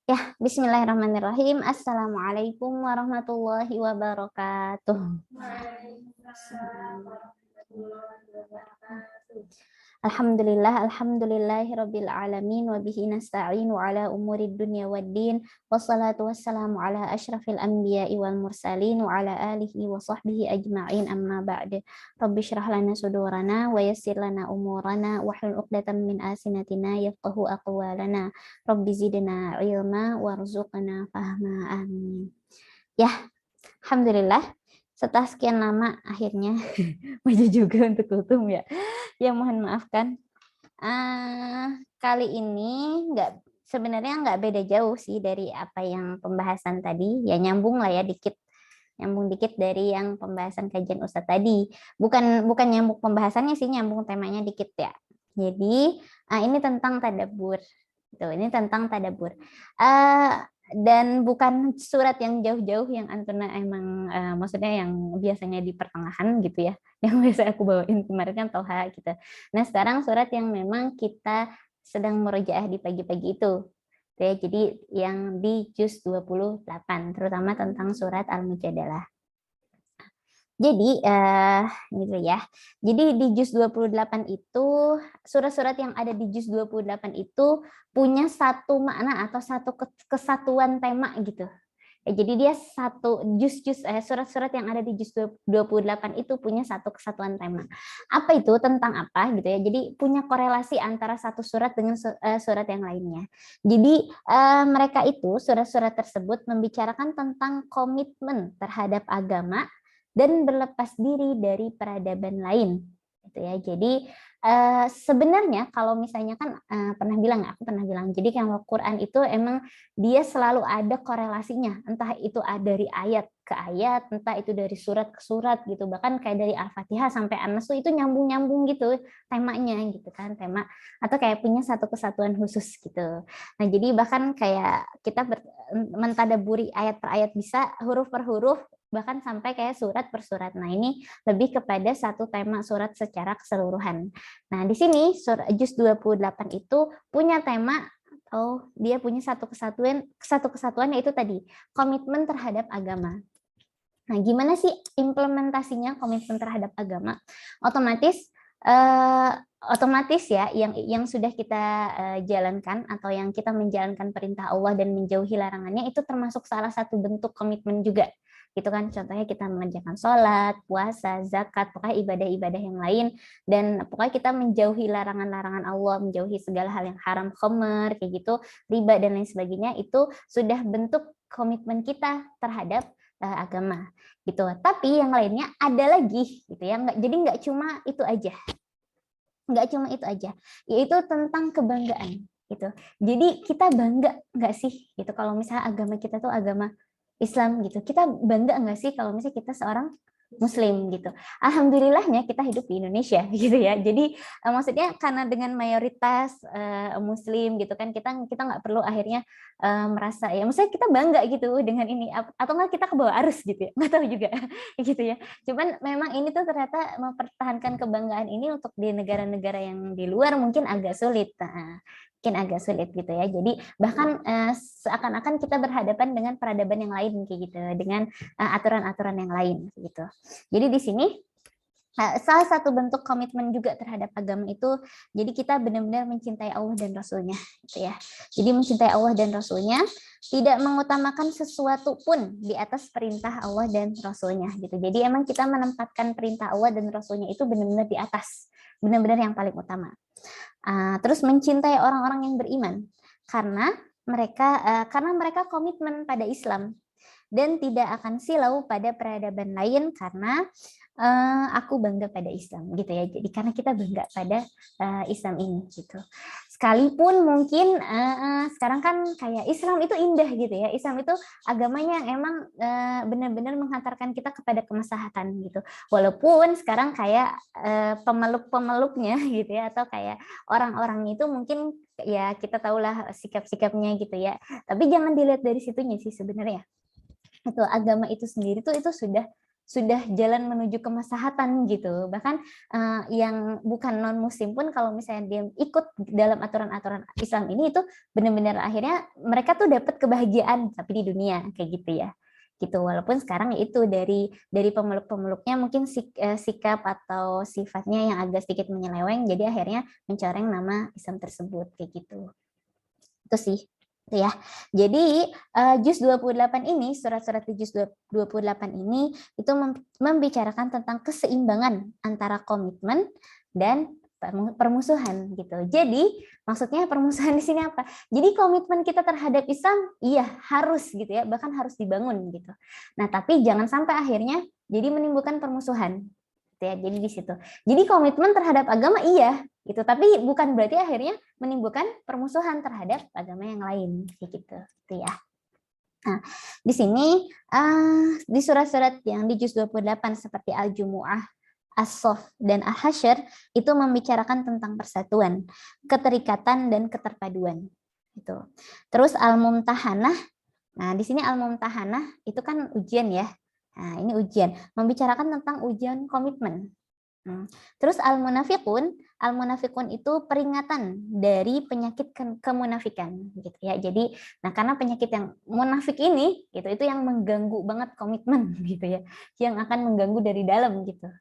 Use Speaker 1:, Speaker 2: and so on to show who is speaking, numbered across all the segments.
Speaker 1: Ya, bismillahirrahmanirrahim. Assalamualaikum warahmatullahi wabarakatuh. Alhamdulillahirabbil alamin wa bihi nasta'in wa ala umurid dunya waddin wassalatu wassalamu ala asyrafil anbiya'i wal mursalin wa ala alihi wa sahbihi ajma'in amma ba'd. Rabbi shrah lana sudurana wa yassir lana umurana wa hlul 'uqdatam min alsinatina yafqahu aqwalana. Rabbi zidna ilma warzuqna fahma. Amin. Ya, alhamdulillah setelah sekian lama akhirnya maju juga untuk kultum ya. Ya mohon maafkan. Kali ini sebenarnya nggak beda jauh sih dari apa yang pembahasan tadi. Ya nyambung lah ya dikit. Nyambung dikit dari yang pembahasan kajian Ustadz tadi. Bukan nyambung pembahasannya sih, nyambung temanya dikit ya. Jadi ini tentang tadabbur. Tuh, ini tentang tadabbur. Dan bukan surat yang jauh-jauh yang Antuna emang maksudnya yang biasanya di pertengahan gitu ya, yang biasa aku bawain kemarin kan Toha gitu. Nah sekarang surat yang memang kita sedang murojaah di pagi-pagi itu ya, jadi yang di juz 28 terutama tentang surat Al-Mujadalah. Jadi gitu ya. Jadi di juz 28 itu surat-surat yang ada di juz 28 itu punya satu makna atau satu kesatuan tema gitu. Jadi dia surat-surat yang ada di juz 28 itu punya satu kesatuan tema. Apa itu? Tentang apa gitu ya. Jadi punya korelasi antara satu surat dengan surat yang lainnya. Jadi mereka itu surat-surat tersebut membicarakan tentang komitmen terhadap agama dan berlepas diri dari peradaban lain gitu ya. Jadi sebenarnya kalau misalnya kan aku pernah bilang jadi kalau Quran itu emang dia selalu ada korelasinya, entah itu dari ayat ke ayat, entah itu dari surat ke surat gitu, bahkan kayak dari Al-Fatihah sampai An-Nas itu nyambung-nyambung gitu temanya gitu kan, tema atau kayak punya satu kesatuan khusus gitu. Nah jadi bahkan kayak kita mentadaburi ayat per ayat bisa huruf per huruf, bahkan sampai kayak surat per surat. Nah, ini lebih kepada satu tema surat secara keseluruhan. Nah, di sini juz 28 itu punya tema atau dia punya satu kesatuan yaitu tadi komitmen terhadap agama. Nah, gimana sih implementasinya komitmen terhadap agama? Otomatis ya yang sudah kita jalankan atau yang kita menjalankan perintah Allah dan menjauhi larangannya itu termasuk salah satu bentuk komitmen juga gitu kan. Contohnya kita mengerjakan sholat, puasa, zakat, pokoknya ibadah-ibadah yang lain, dan pokoknya kita menjauhi larangan-larangan Allah, menjauhi segala hal yang haram, khamr kayak gitu, riba dan lain sebagainya, itu sudah bentuk komitmen kita terhadap agama gitu. Tapi yang lainnya ada lagi gitu ya, jadi nggak cuma itu aja, yaitu tentang kebanggaan gitu. Jadi kita bangga nggak sih gitu kalau misalnya agama kita tuh agama Islam gitu. Kita bangga nggak sih kalau misalnya kita seorang Muslim gitu. Alhamdulillahnya kita hidup di Indonesia gitu ya. Jadi maksudnya karena dengan mayoritas Muslim gitu kan, kita nggak perlu akhirnya merasa ya, maksudnya kita bangga gitu dengan ini, atau nggak kita ke bawah arus gitu ya, nggak tahu juga gitu ya. Cuman memang ini tuh ternyata mempertahankan kebanggaan ini untuk di negara-negara yang di luar mungkin agak sulit. Gitu ya. Jadi bahkan seakan-akan kita berhadapan dengan peradaban yang lain kayak gitu, dengan aturan-aturan yang lain gitu. Jadi di sini salah satu bentuk komitmen juga terhadap agama itu, jadi kita benar-benar mencintai Allah dan Rasulnya gitu ya. Jadi mencintai Allah dan Rasulnya, tidak mengutamakan sesuatu pun di atas perintah Allah dan Rasulnya gitu. Jadi emang kita menempatkan perintah Allah dan Rasulnya itu benar-benar di atas, benar-benar yang paling utama. Terus mencintai orang-orang yang beriman karena mereka komitmen pada Islam dan tidak akan silau pada peradaban lain karena aku bangga pada Islam gitu ya. Jadi karena kita bangga pada Islam ini gitu. Sekalipun mungkin sekarang kan kayak Islam itu indah gitu ya. Islam itu agamanya yang emang benar-benar menghantarkan kita kepada kemaslahatan gitu. Walaupun sekarang kayak pemeluk-pemeluknya gitu ya, atau kayak orang-orang itu mungkin ya kita tahulah sikap-sikapnya gitu ya. Tapi jangan dilihat dari situnya sih sebenarnya. Itu agama itu sendiri tuh itu sudah sudah jalan menuju kemaslahatan gitu. Bahkan yang bukan non muslim pun kalau misalnya dia ikut dalam aturan-aturan Islam ini, itu benar-benar akhirnya mereka tuh dapat kebahagiaan tapi di dunia kayak gitu ya. Gitu, walaupun sekarang itu dari pemeluk-pemeluknya mungkin sikap atau sifatnya yang agak sedikit menyeleweng, jadi akhirnya mencoreng nama Islam tersebut kayak gitu. Itu sih itu ya. Jadi juz 28 ini, surat-surat di juz 28 ini itu membicarakan tentang keseimbangan antara komitmen dan permusuhan gitu. Jadi maksudnya permusuhan di sini apa? Jadi komitmen kita terhadap Islam iya harus gitu ya, bahkan harus dibangun gitu. Nah, tapi jangan sampai akhirnya jadi menimbulkan permusuhan. Gitu ya. Jadi di situ. Jadi komitmen terhadap agama iya gitu, tapi bukan berarti akhirnya menimbulkan permusuhan terhadap agama yang lain kayak gitu. Gitu ya. Nah, di sini di surat-surat yang di juz 28 seperti Al-Jumu'ah, As-Saff dan Al-Hasyr itu membicarakan tentang persatuan, keterikatan dan keterpaduan. Gitu. Terus Al-Mumtahanah, nah di sini Al-Mumtahanah itu kan ujian ya. Nah, ini ujian, membicarakan tentang ujian komitmen. Terus al-munafiqun itu peringatan dari penyakit kemunafikan gitu ya. Jadi nah karena penyakit yang munafik ini gitu itu yang mengganggu banget komitmen gitu ya. Yang akan mengganggu dari dalam gitu.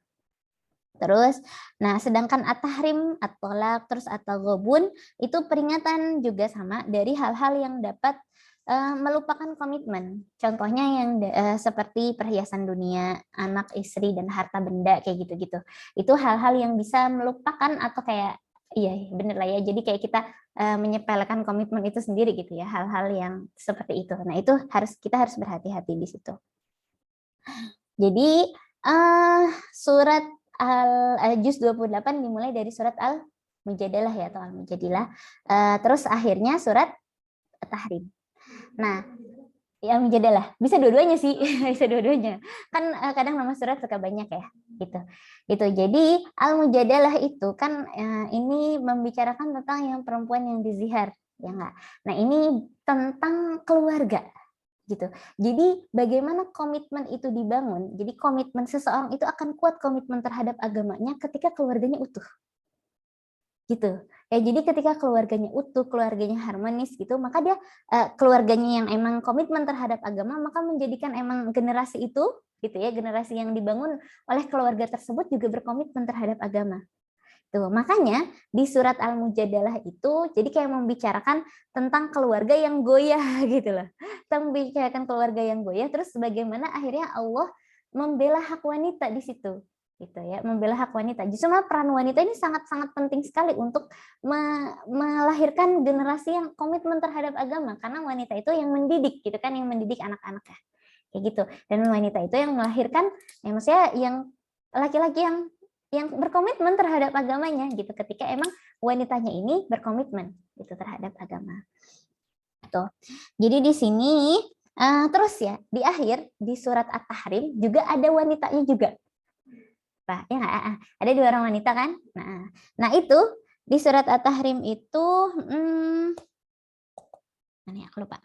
Speaker 1: Terus, nah sedangkan at-tahrim, at-tolak, terus at-taghabun itu peringatan juga sama dari hal-hal yang dapat melupakan komitmen. Contohnya yang seperti perhiasan dunia, anak, istri, dan harta benda kayak gitu-gitu. Itu hal-hal yang bisa melupakan atau kayak iya bener lah ya. Jadi kayak kita menyepelekan komitmen itu sendiri gitu ya. Hal-hal yang seperti itu. Nah itu kita harus berhati-hati di situ. Jadi surat juz 28 dimulai dari surat Al-Mujadalah ya atau Al-Mujadilah. Terus akhirnya surat At-Tahrim. Nah, ya Mujadalah. Bisa dua-duanya sih, bisa dua-duanya. Kan kadang nama surat suka banyak ya, gitu. Gitu. Jadi Al-Mujadalah itu kan ini membicarakan tentang yang perempuan yang dizihar, ya enggak? Nah, ini tentang keluarga gitu. Jadi bagaimana komitmen itu dibangun? Jadi komitmen seseorang itu akan kuat komitmen terhadap agamanya ketika keluarganya utuh. Gitu. Ya jadi ketika keluarganya utuh, keluarganya harmonis gitu, maka dia keluarganya yang emang komitmen terhadap agama maka menjadikan emang generasi itu gitu ya, generasi yang dibangun oleh keluarga tersebut juga berkomitmen terhadap agama. Tuh, makanya di surat Al-Mujadalah itu jadi kayak membicarakan tentang keluarga yang goyah gitu loh. Tentang membicarakan keluarga yang goyah, terus bagaimana akhirnya Allah membela hak wanita di situ. Gitu ya, membela hak wanita. Justru peran wanita ini sangat-sangat penting sekali untuk melahirkan generasi yang komitmen terhadap agama karena wanita itu yang mendidik gitu kan, yang mendidik anak-anaknya. Kayak gitu. Dan wanita itu yang melahirkan ya maksudnya yang laki-laki yang berkomitmen terhadap agamanya gitu ketika emang wanitanya ini berkomitmen gitu terhadap agama. Tuh. Jadi di sini terus ya di akhir di surat At-Tahrim juga ada wanitanya juga. Nah, ya ada 2 orang wanita kan? Nah itu di surat At-Tahrim itu mana ya aku lupa.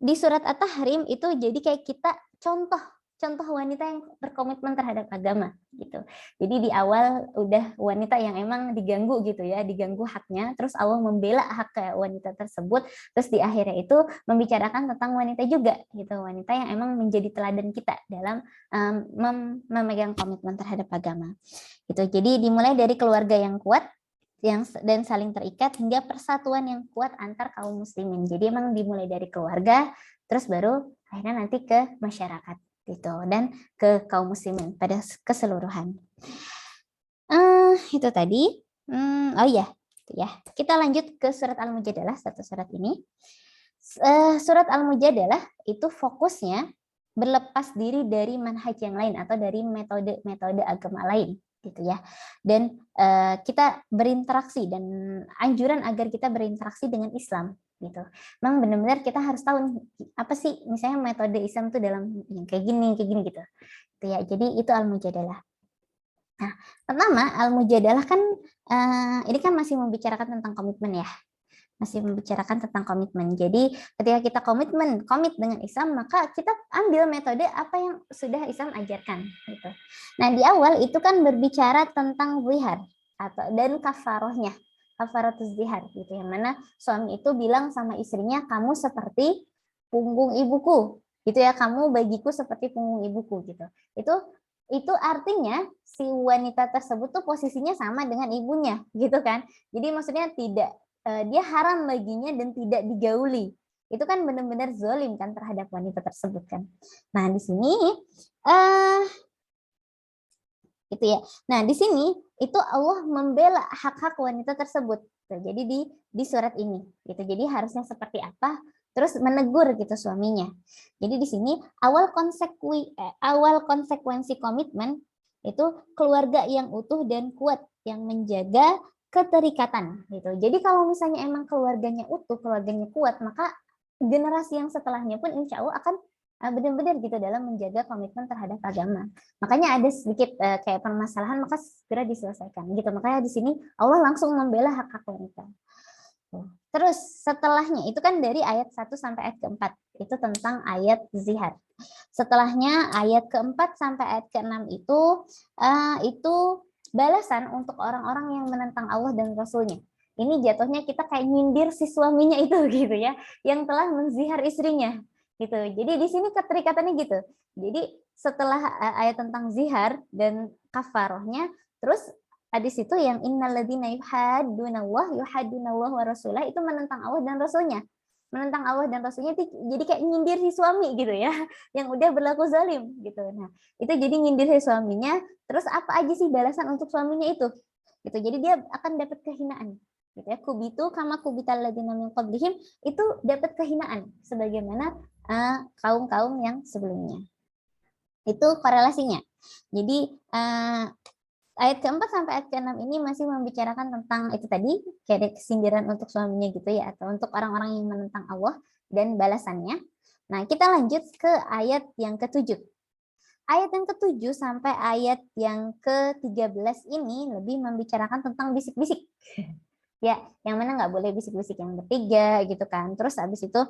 Speaker 1: Di surat At-Tahrim itu jadi kayak kita contoh wanita yang berkomitmen terhadap agama gitu. Jadi di awal udah wanita yang emang diganggu gitu ya, diganggu haknya, terus Allah membela hak wanita tersebut, terus di akhirnya itu membicarakan tentang wanita juga gitu, wanita yang emang menjadi teladan kita dalam memegang komitmen terhadap agama. Gitu. Jadi dimulai dari keluarga yang kuat dan saling terikat hingga persatuan yang kuat antar kaum muslimin. Jadi emang dimulai dari keluarga, terus baru akhirnya nanti ke masyarakat gitu dan ke kaum muslimin pada keseluruhan. Itu tadi. Oh iya, ya kita lanjut ke surat Al-Mujadalah, satu surat ini. Surat Al-Mujadalah itu fokusnya berlepas diri dari manhaj yang lain atau dari metode agama lain gitu ya, dan kita berinteraksi dan anjuran agar kita berinteraksi dengan Islam gitu. Memang benar-benar kita harus tahu apa sih misalnya metode Islam itu dalam yang kayak gini gitu ya. Jadi itu Al-Mujadalah. Nah, pertama Al-Mujadalah kan ini kan masih membicarakan tentang komitmen ya. masih membicarakan tentang komitmen. Jadi ketika kita komit dengan Islam, maka kita ambil metode apa yang sudah Islam ajarkan gitu. Nah, di awal itu kan berbicara tentang zihar atau dan kafarohnya, kafaratuz zihar gitu, yang mana suami itu bilang sama istrinya, kamu seperti punggung ibuku gitu ya, kamu bagiku seperti punggung ibuku gitu. Itu artinya si wanita tersebut tuh posisinya sama dengan ibunya gitu kan. Jadi maksudnya tidak dia haram baginya dan tidak digauli. Itu kan benar-benar zalim kan terhadap wanita tersebut kan. Nah, di sini gitu ya. Nah, di sini itu Allah membela hak-hak wanita tersebut. Jadi di surat ini gitu. Jadi harusnya seperti apa? Terus menegur gitu suaminya. Jadi di sini awal konsekuensi komitmen itu keluarga yang utuh dan kuat yang menjaga keterikatan gitu. Jadi kalau misalnya emang keluarganya utuh, keluarganya kuat, maka generasi yang setelahnya pun insya Allah akan benar-benar gitu dalam menjaga komitmen terhadap agama. Makanya ada sedikit kayak permasalahan, maka segera diselesaikan gitu. Makanya di sini Allah langsung membela hak-hak wanita. Terus setelahnya itu kan dari ayat 1 sampai ayat keempat, itu tentang ayat zihar. Setelahnya ayat keempat sampai ayat keenam itu balasan untuk orang-orang yang menentang Allah dan Rasulnya. Ini jatuhnya kita kayak nyindir si suaminya itu gitu ya, yang telah menzihar istrinya gitu. Jadi di sini keterikatannya gitu. Jadi setelah ayat tentang zihar dan kafarohnya, terus hadis itu yang innalladzina yuhaddunallah wa rasulah, itu menentang Allah dan Rasulnya. Menentang Allah dan Rasulnya itu jadi kayak nyindir si suami gitu ya, yang udah berlaku zalim gitu. Nah, itu jadi nyindir si suaminya, terus apa aja sih balasan untuk suaminya itu? Gitu. Jadi dia akan dapat kehinaan. Gitu ya. Kubitu kama kubital ladzina min qablihim, itu dapat kehinaan sebagaimana kaum-kaum yang sebelumnya. Itu korelasinya. Jadi ayat keempat sampai ayat keenam ini masih membicarakan tentang itu tadi, kayak kesindiran untuk suaminya gitu ya, atau untuk orang-orang yang menentang Allah dan balasannya. Nah, kita lanjut ke ayat yang ketujuh. Ayat yang ketujuh sampai ayat yang ke-13 ini lebih membicarakan tentang bisik-bisik. Ya, yang mana nggak boleh bisik-bisik yang bertiga gitu kan. Terus habis itu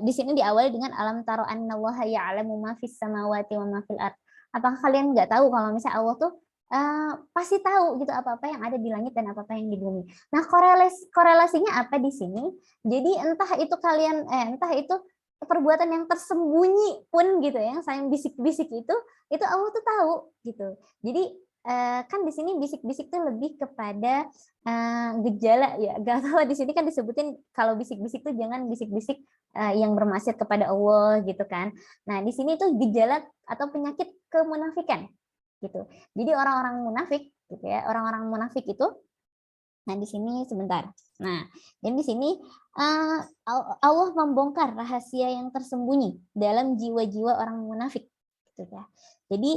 Speaker 1: di sini diawali dengan alam taro annallaha ya'lamu ma fis samawati wa ma fil ard. Apakah kalian nggak tahu kalau misalnya Allah tuh pasti tahu gitu apa-apa yang ada di langit dan apa-apa yang di bumi. Nah, korelasinya apa di sini? Jadi entah itu perbuatan yang tersembunyi pun gitu ya, yang saya bisik-bisik itu Allah tuh tahu gitu. Jadi kan di sini bisik-bisik tuh lebih kepada gejala ya. Gak tahu di sini kan disebutin kalau bisik-bisik tuh jangan bisik-bisik yang bermaksud kepada Allah gitu kan. Nah, di sini tuh gejala atau penyakit kemunafikan gitu. Jadi orang-orang munafik gitu ya, orang-orang munafik itu, nah di sini sebentar. Nah, dan di sini Allah membongkar rahasia yang tersembunyi dalam jiwa-jiwa orang munafik gitu ya. Jadi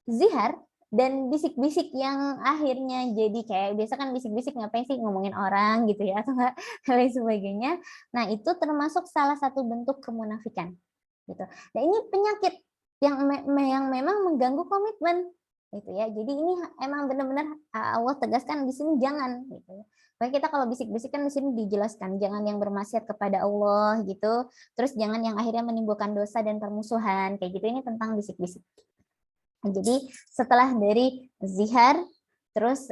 Speaker 1: zihar dan bisik-bisik yang akhirnya jadi kayak biasa kan bisik-bisik ngapain sih ngomongin orang gitu ya atau enggak lain sebagainya. Nah, itu termasuk salah satu bentuk kemunafikan gitu. Nah, ini penyakit yang memang mengganggu komitmen gitu ya. Jadi ini emang benar-benar Allah tegaskan di sini jangan gitu ya. Makanya kita kalau bisik-bisik kan di sini dijelaskan jangan yang bermaksiat kepada Allah gitu. Terus jangan yang akhirnya menimbulkan dosa dan permusuhan kayak gitu. Ini tentang bisik-bisik. Jadi setelah dari zihar, terus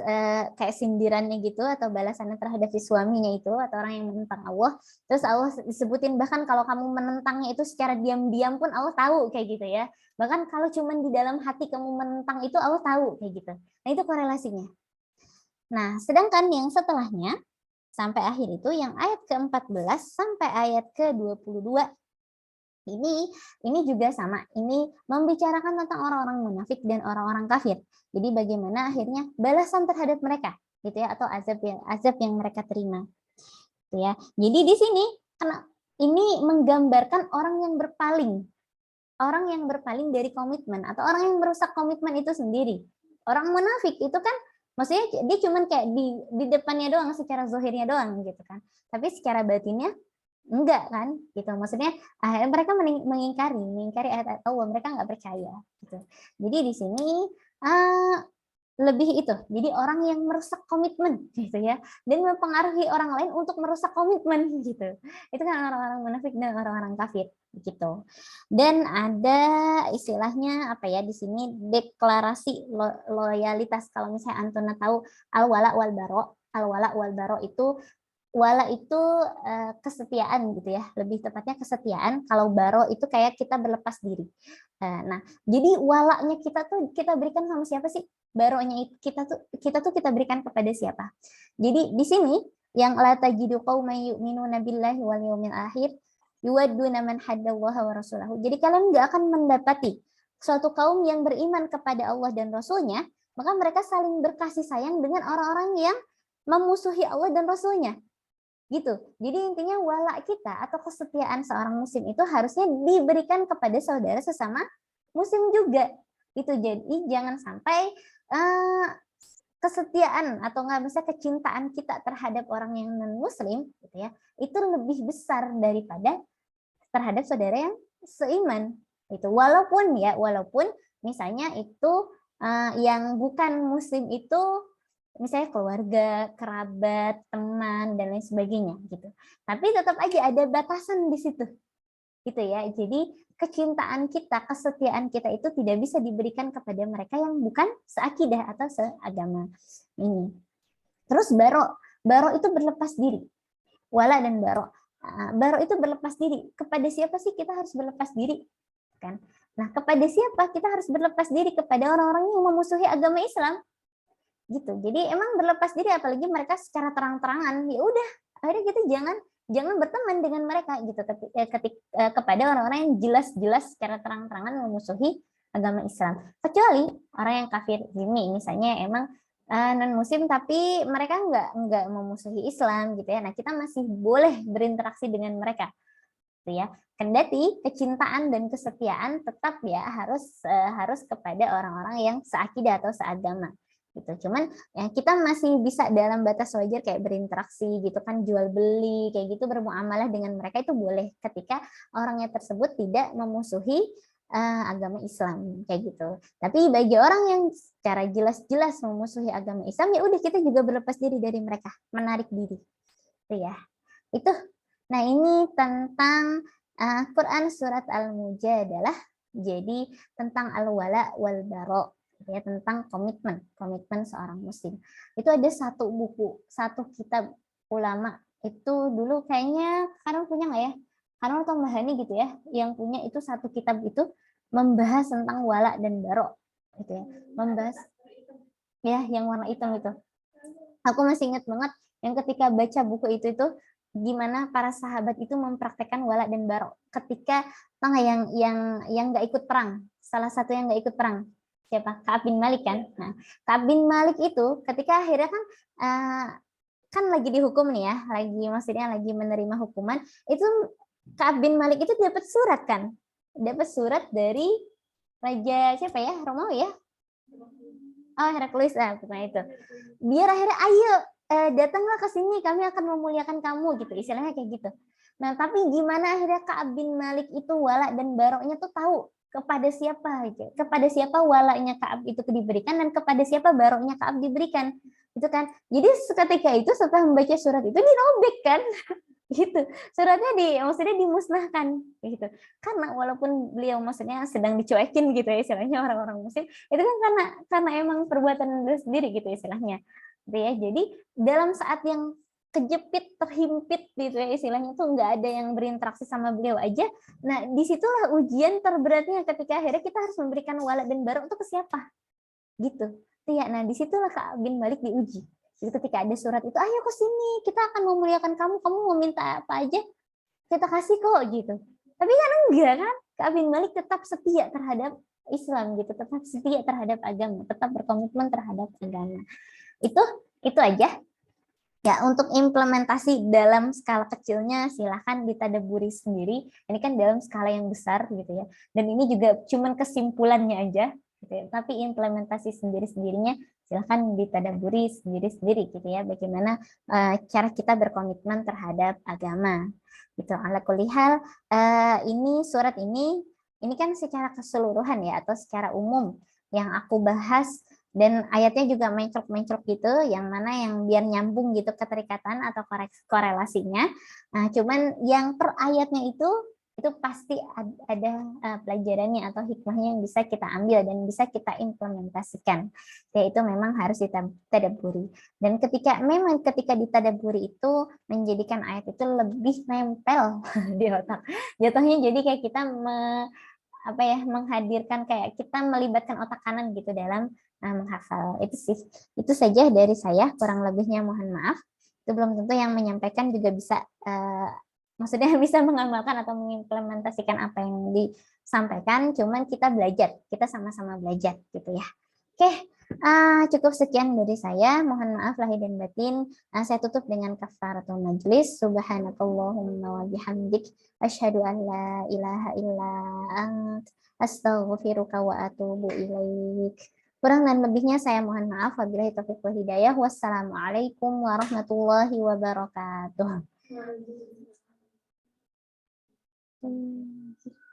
Speaker 1: kayak sindirannya gitu atau balasannya terhadap si suaminya itu atau orang yang menentang Allah, terus Allah disebutin bahkan kalau kamu menentangnya itu secara diam-diam pun Allah tahu kayak gitu ya. Bahkan kalau cuman di dalam hati kamu menentang itu Allah tahu kayak gitu. Nah, itu korelasinya. Nah, sedangkan yang setelahnya sampai akhir itu yang ayat ke-14 sampai ayat ke-22 ini juga sama. Ini membicarakan tentang orang-orang munafik dan orang-orang kafir. Jadi bagaimana akhirnya balasan terhadap mereka, gitu ya, atau azab yang mereka terima. Gitu ya. Jadi di sini ini menggambarkan orang yang berpaling dari komitmen atau orang yang merusak komitmen itu sendiri. Orang munafik itu kan maksudnya dia cuman kayak di depannya doang, secara zahirnya doang gitu kan. Tapi secara batinnya enggak kan gitu, maksudnya mereka mengingkari ayat Allah, mereka nggak percaya gitu. Jadi di sini lebih itu. Jadi orang yang merusak komitmen gitu ya, dan mempengaruhi orang lain untuk merusak komitmen gitu. Itu kan orang-orang munafik dan orang-orang kafir gitu. Dan ada istilahnya apa ya di sini, deklarasi loyalitas. Kalau misalnya Antuna tahu al-wala wal baro. Al-wala wal baro itu, wala itu kesetiaan gitu ya, lebih tepatnya kesetiaan. Kalau baro itu kayak kita berlepas diri. Nah, jadi walanya kita tuh kita berikan sama siapa sih? Baronya kita berikan kepada siapa? Jadi di sini yang la tajidu qauman yu'minuna billahi wal yawmil akhir yuwadduna man haddallaha wa rasulahu. Jadi kalian nggak akan mendapati suatu kaum yang beriman kepada Allah dan Rasulnya, maka mereka saling berkasih sayang dengan orang-orang yang memusuhi Allah dan Rasulnya. Gitu. Jadi intinya wala kita atau kesetiaan seorang muslim itu harusnya diberikan kepada saudara sesama muslim juga. Itu jadi jangan sampai kesetiaan atau nggak bisa kecintaan kita terhadap orang yang non muslim gitu ya, itu lebih besar daripada terhadap saudara yang seiman. Itu walaupun misalnya itu yang bukan muslim itu misalnya keluarga, kerabat, teman, dan lain sebagainya gitu. Tapi tetap aja ada batasan di situ, gitu ya. Jadi kecintaan kita, kesetiaan kita itu tidak bisa diberikan kepada mereka yang bukan seakidah atau seagama ini. Terus baro itu berlepas diri, wala dan baro. Baro itu berlepas diri. Kepada siapa sih kita harus berlepas diri? Kan? Nah, kepada siapa kita harus berlepas diri? Kepada orang-orang yang memusuhi agama Islam. Gitu. Jadi emang berlepas diri, apalagi mereka secara terang-terangan, ya udah akhirnya kita jangan berteman dengan mereka gitu, kepada orang-orang yang jelas-jelas secara terang-terangan memusuhi agama Islam. Kecuali orang yang kafir ini misalnya emang non muslim tapi mereka nggak memusuhi Islam gitu ya. Nah, kita masih boleh berinteraksi dengan mereka gitu ya. Kendati kecintaan dan kesetiaan tetap ya harus kepada orang-orang yang seakidah atau seagama gitu. Cuman ya kita masih bisa dalam batas wajar kayak berinteraksi gitu kan, jual beli kayak gitu, bermuamalah dengan mereka itu boleh ketika orangnya tersebut tidak memusuhi agama Islam kayak gitu. Tapi bagi orang yang secara jelas-jelas memusuhi agama Islam, ya udah kita juga berlepas diri dari mereka, menarik diri. Itu ya. Itu. Nah, ini tentang Quran surat Al-Mujadalah. Jadi tentang al-wala wal bara, ya, tentang komitmen seorang muslim. Itu ada satu buku, satu kitab ulama itu dulu kayaknya Karun punya nggak ya? Karun atau Mbak Hani gitu ya, yang punya itu satu kitab itu membahas tentang wala dan baro gitu ya. Membahas ya yang warna hitam itu. Aku masih ingat banget yang ketika baca buku itu gimana para sahabat itu mempraktekkan wala dan baro ketika yang nggak ikut perang. Salah satu yang nggak ikut perang siapa? Ka'ab bin Malik kan. Nah, Ka'ab bin Malik itu ketika akhirnya kan lagi dihukum nih ya, maksudnya lagi menerima hukuman, itu Ka'ab bin Malik itu dapat surat kan, dapat surat dari raja siapa ya, Romawi ya, Heraklius, pokoknya itu. Biar akhirnya ayo datanglah ke sini, kami akan memuliakan kamu gitu, istilahnya kayak gitu. Nah, tapi gimana akhirnya Ka'ab bin Malik itu wala dan baroknya tuh tahu kepada siapa gitu. Kepada siapa walanya Ka'ab itu diberikan dan kepada siapa baroknya Ka'ab diberikan. Gitu kan. Jadi seketika itu setelah membaca surat itu dirobek kan. Gitu. Suratnya maksudnya dimusnahkan gitu. Karena walaupun beliau maksudnya sedang dicuekin gitu ya istilahnya orang-orang muslim, itu kan karena emang perbuatan beliau sendiri gitu istilahnya. Gitu ya. Jadi dalam saat yang kejepit, terhimpit gitu ya istilahnya tuh nggak ada yang berinteraksi sama beliau aja. Nah, disitulah ujian terberatnya ketika akhirnya kita harus memberikan wala dan bara untuk ke siapa? Gitu. Ya, nah disitulah Ka'ab bin Malik diuji. Jadi ketika ada surat itu, ayo ke sini, kita akan memuliakan kamu mau minta apa aja, kita kasih kok gitu. Tapi kan enggak kan, Ka'ab bin Malik tetap setia terhadap Islam gitu, tetap setia terhadap agama, tetap berkomitmen terhadap agama. Itu aja. Ya, untuk implementasi dalam skala kecilnya silahkan ditadaburi sendiri. Ini kan dalam skala yang besar gitu ya. Dan ini juga cuman kesimpulannya aja gitu ya. Tapi implementasi sendiri-sendirinya silahkan ditadaburi sendiri-sendiri gitu ya. Bagaimana cara kita berkomitmen terhadap agama. Gitu. Ala kulli hal, ini surat ini kan secara keseluruhan ya atau secara umum yang aku bahas Dan ayatnya juga mencrok-mencrok gitu, yang mana yang biar nyambung gitu keterikatan atau korelasinya. Nah, cuman yang per ayatnya itu pasti ada pelajarannya atau hikmahnya yang bisa kita ambil dan bisa kita implementasikan. Yaitu memang harus ditadaburi. Dan ketika ditadaburi itu menjadikan ayat itu lebih nempel di otak. Jatuhnya jadi kayak kita menghadirkan, kayak kita melibatkan otak kanan gitu dalam menghafal. Itu sih, itu saja dari saya, kurang lebihnya mohon maaf. Itu belum tentu yang menyampaikan juga bisa maksudnya bisa mengamalkan atau mengimplementasikan apa yang disampaikan, cuman kita belajar, kita sama-sama belajar gitu ya. Oke, cukup sekian dari saya. Mohon maaf lahir dan batin. Saya tutup dengan kafaratul majlis. Subhanakallahumma wa bihamdik. Asyhadu an la ilaha illa ant. Astaghfiruka wa atubu ilaik. Kurang dan lebihnya saya mohon maaf. Wabillahi taufiq wal hidayah. Wassalamualaikum warahmatullahi wabarakatuh.